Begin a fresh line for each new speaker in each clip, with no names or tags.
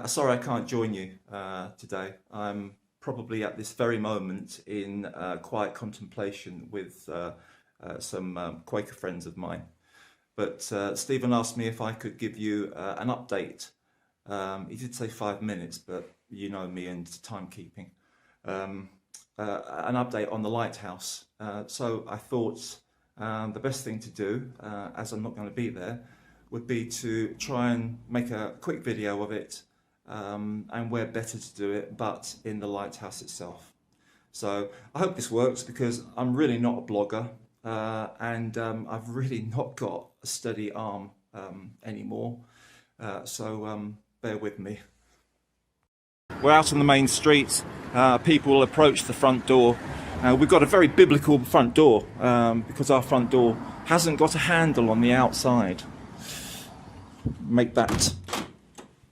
Sorry, I can't join you today. I'm probably at this very moment in quiet contemplation with some Quaker friends of mine. But Stephen asked me if I could give you an update. He did say 5 minutes, but you know me and timekeeping. Um, an update on the Lighthouse. So I thought the best thing to do, as I'm not going to be there, would be to try and make a quick video of it, and where better to do it but in the lighthouse itself. So I hope this works because I'm really not a blogger, and I've really not got a steady arm anymore. So bear with me. We're out on the main street. People will approach the front door. We've got a very biblical front door because our front door hasn't got a handle on the outside. Make that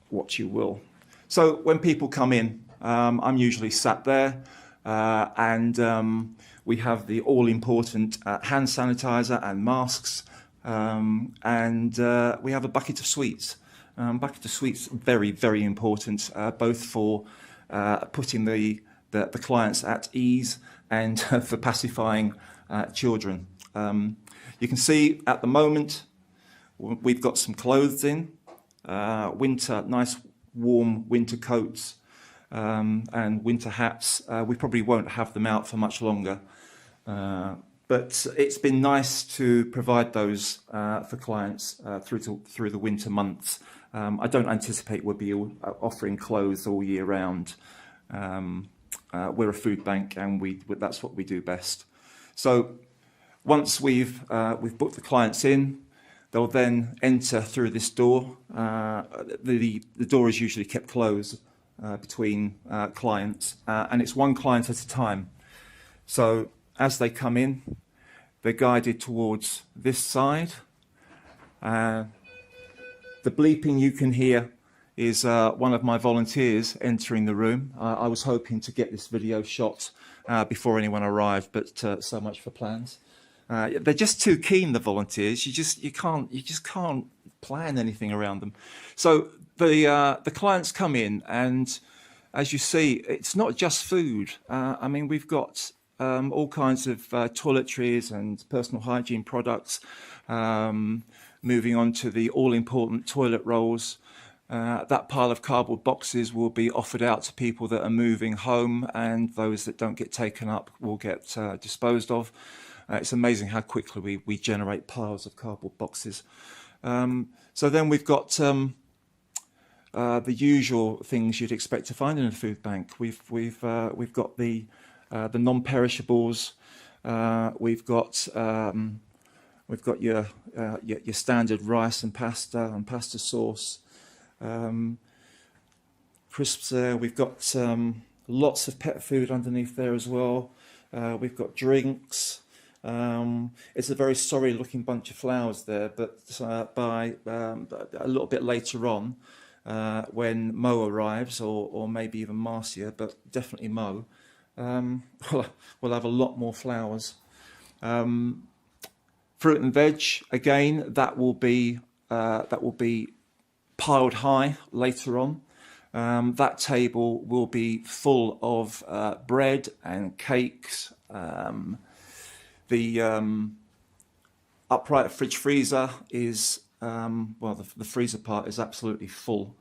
what you will. So when people come in, I'm usually sat there, and we have the all-important hand sanitizer and masks, and we have a bucket of sweets. Bucket of sweets, very, very important, both for putting the clients at ease and for pacifying children. You can see at the moment we've got some clothes in, winter, nice warm winter coats, and winter hats. We probably won't have them out for much longer, but it's been nice to provide those for clients through the winter months. I don't anticipate we'll be offering clothes all year round. We're a food bank, and that's what we do best. So once we've booked the clients in, they'll then enter through this door. The door is usually kept closed between clients, and it's one client at a time. So as they come in, they're guided towards this side. The bleeping you can hear is one of my volunteers entering the room. I was hoping to get this video shot before anyone arrived, but so much for plans. They're just too keen, the volunteers. You just can't plan anything around them. So the clients come in, and as you see, it's not just food. I mean, we've got all kinds of toiletries and personal hygiene products. Moving on to the all-important toilet rolls. That pile of cardboard boxes will be offered out to people that are moving home, and those that don't get taken up will get disposed of. It's amazing how quickly we generate piles of cardboard boxes. So then we've got the usual things you'd expect to find in a food bank. We've got the non-perishables. We've got your standard rice and pasta sauce. Crisps there. We've got lots of pet food underneath there as well. We've got drinks. It's a very sorry looking bunch of flowers there, but by a little bit later on, when Mo arrives, or maybe even Marcia, but definitely Mo, we'll have a lot more flowers. Fruit and veg, again, that will be piled high later on. That table will be full of bread and cakes. The upright fridge freezer is, well, the freezer part is absolutely full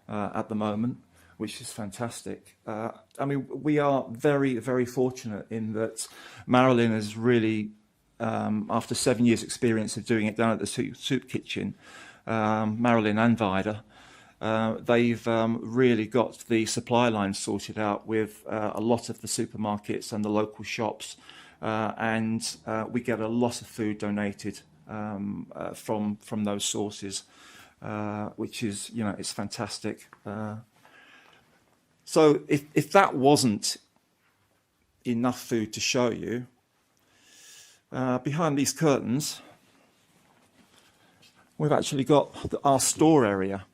at the moment, which is fantastic. I mean, we are very, very fortunate in that Marilyn has really, after 7 years experience of doing it down at the soup kitchen, Marilyn and Vida, they've really got the supply line sorted out with a lot of the supermarkets and the local shops, and we get a lot of food donated from those sources, which is, you know, it's fantastic. So if that wasn't enough food to show you, behind these curtains, we've actually got our store area.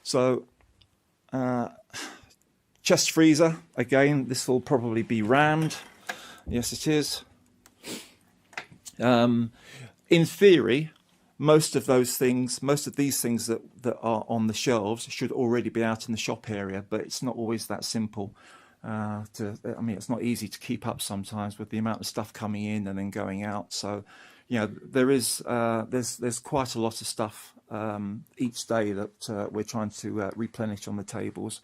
So chest freezer, again, this will probably be rammed. Yes, it is. In theory, most of those things, most of these things that are on the shelves should already be out in the shop area, but it's not always that simple. I mean, it's not easy to keep up sometimes with the amount of stuff coming in and then going out. So, there's quite a lot of stuff each day that we're trying to replenish on the tables.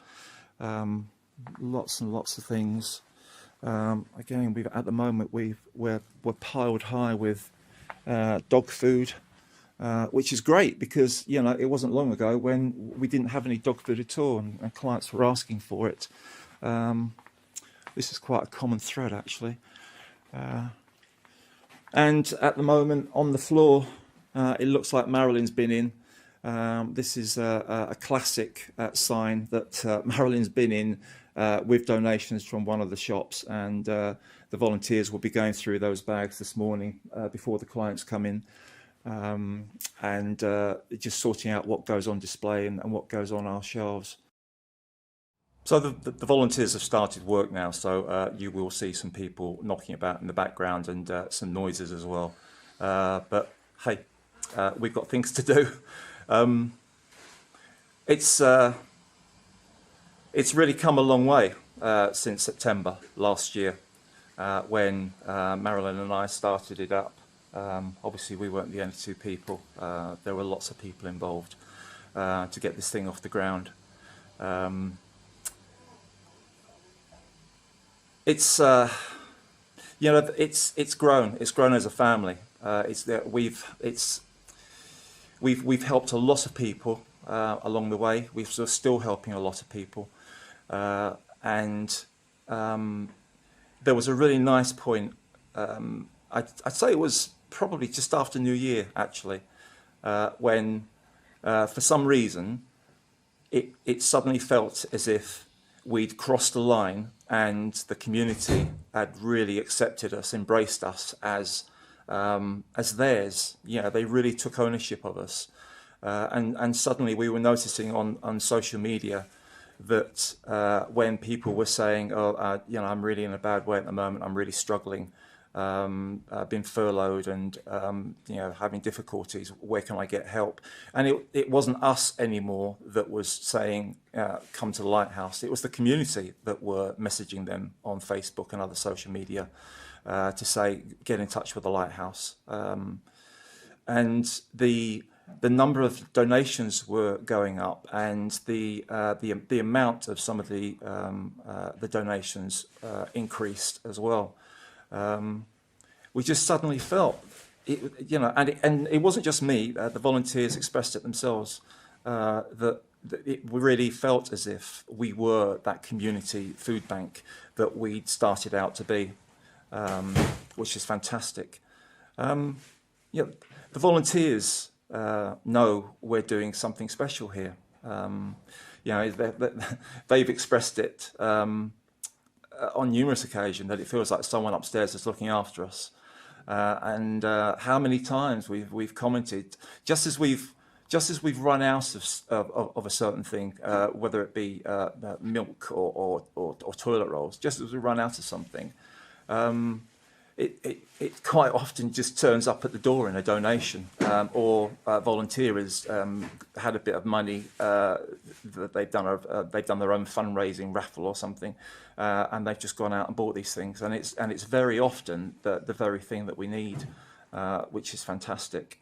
Lots and lots of things. Again, at the moment we're piled high with dog food, which is great because it wasn't long ago when we didn't have any dog food at all, and clients were asking for it. This is quite a common thread, actually. And at the moment on the floor, it looks like Marilyn's been in. This is a classic sign that Marilyn's been in with donations from one of the shops, and the volunteers will be going through those bags this morning before the clients come in, and just sorting out what goes on display and what goes on our shelves. So the volunteers have started work now, so you will see some people knocking about in the background and some noises as well. But hey, we've got things to do. It's really come a long way since September last year, when Marilyn and I started it up. Obviously, we weren't the only two people. There were lots of people involved to get this thing off the ground. It's it's grown. It's grown as a family. We've helped a lot of people along the way. We're still helping a lot of people, and there was a really nice point. I'd say it was probably just after New Year, actually, when for some reason it suddenly felt as if we'd crossed the line, and the community had really accepted us, embraced us as theirs. They really took ownership of us, and suddenly we were noticing on social media that when people were saying, I'm really in a bad way at the moment, I'm really struggling, I've been furloughed and having difficulties, where can I get help? And it wasn't us anymore that was saying come to the Lighthouse. It was the community that were messaging them on Facebook and other social media to say get in touch with the Lighthouse. And the number of donations were going up, and the amount of some of the donations increased as well. We just suddenly felt, and it wasn't just me. The volunteers expressed it themselves, that it really felt as if we were that community food bank that we'd started out to be, which is fantastic. The volunteers know we're doing something special here. They've expressed it on numerous occasions that it feels like someone upstairs is looking after us, and how many times we've commented, just as we've run out of a certain thing, whether it be milk or toilet rolls, just as we run out of something, it quite often just turns up at the door in a donation, or volunteers had a bit of money that they've done their own fundraising raffle or something, and they've just gone out and bought these things, and it's very often the very thing that we need, which is fantastic.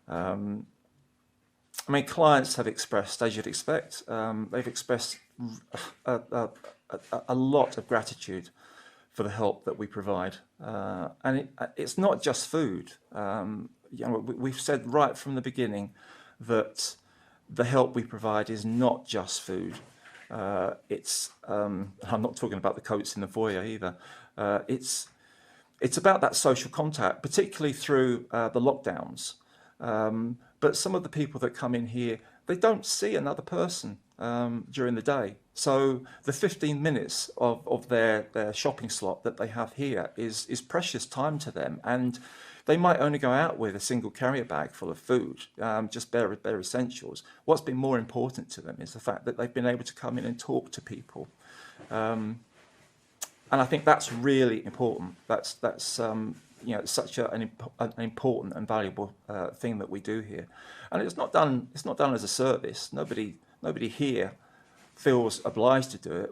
I mean, clients have expressed, as you'd expect, they've expressed a lot of gratitude for the help that we provide, and it's not just food. We've said right from the beginning that the help we provide is not just food. I'm not talking about the coats in the foyer either. It's about that social contact, particularly through the lockdowns. But some of the people that come in here, they don't see another person during the day. So the 15 minutes of their shopping slot that they have here is precious time to them. And they might only go out with a single carrier bag full of food, just bare essentials. What's been more important to them is the fact that they've been able to come in and talk to people. And I think that's really important. That's it's such an important and valuable thing that we do here, and it's not done as a service. Nobody here feels obliged to do it.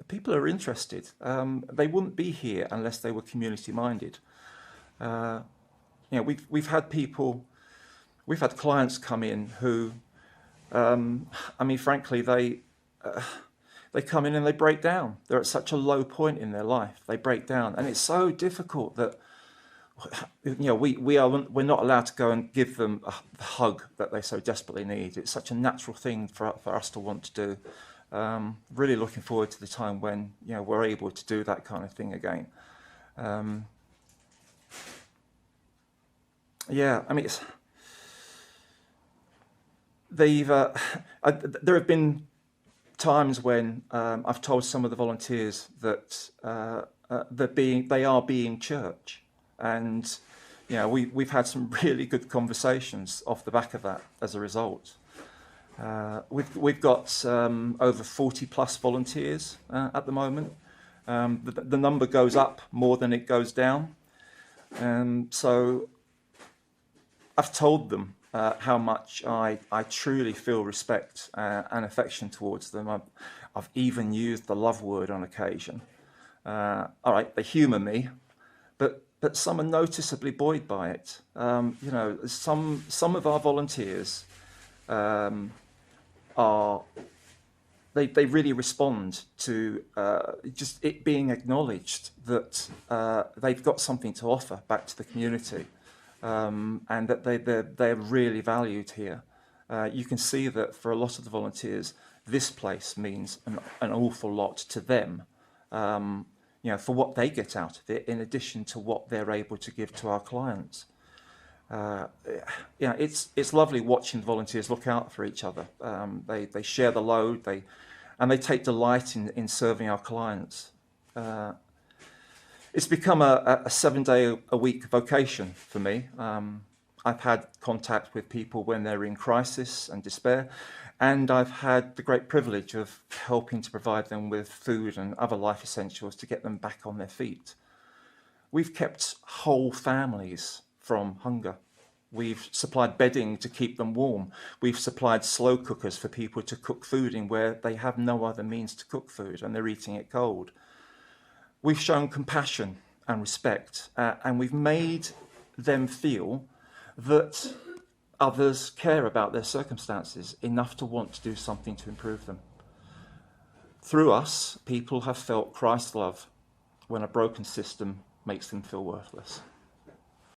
People are interested. They wouldn't be here unless they were community minded. We've had clients come in who, frankly, they come in and they break down. They're at such a low point in their life. They break down, and it's so difficult that we're not allowed to go and give them a hug that they so desperately need. It's such a natural thing for us to want to do. Really looking forward to the time when we're able to do that kind of thing again. There have been times when I've told some of the volunteers that they are being church, and we've had some really good conversations off the back of that as a result. We've got over 40 plus volunteers at the moment. The number goes up more than it goes down, so I've told them how much I truly feel respect and affection towards them. I've even used the love word on occasion. All right, they humour me, but some are noticeably buoyed by it. Some of our volunteers they really respond to just it being acknowledged that they've got something to offer back to the community. And that they're really valued here. You can see that for a lot of the volunteers, this place means an awful lot to them, for what they get out of it, in addition to what they're able to give to our clients. It's lovely watching the volunteers look out for each other. They share the load, and they take delight in serving our clients. It's become a 7-day-a-week vocation for me. I've had contact with people when they're in crisis and despair, and I've had the great privilege of helping to provide them with food and other life essentials to get them back on their feet. We've kept whole families from hunger. We've supplied bedding to keep them warm. We've supplied slow cookers for people to cook food in where they have no other means to cook food and they're eating it cold. We've shown compassion and respect, and we've made them feel that others care about their circumstances enough to want to do something to improve them. Through us, people have felt Christ's love when a broken system makes them feel worthless.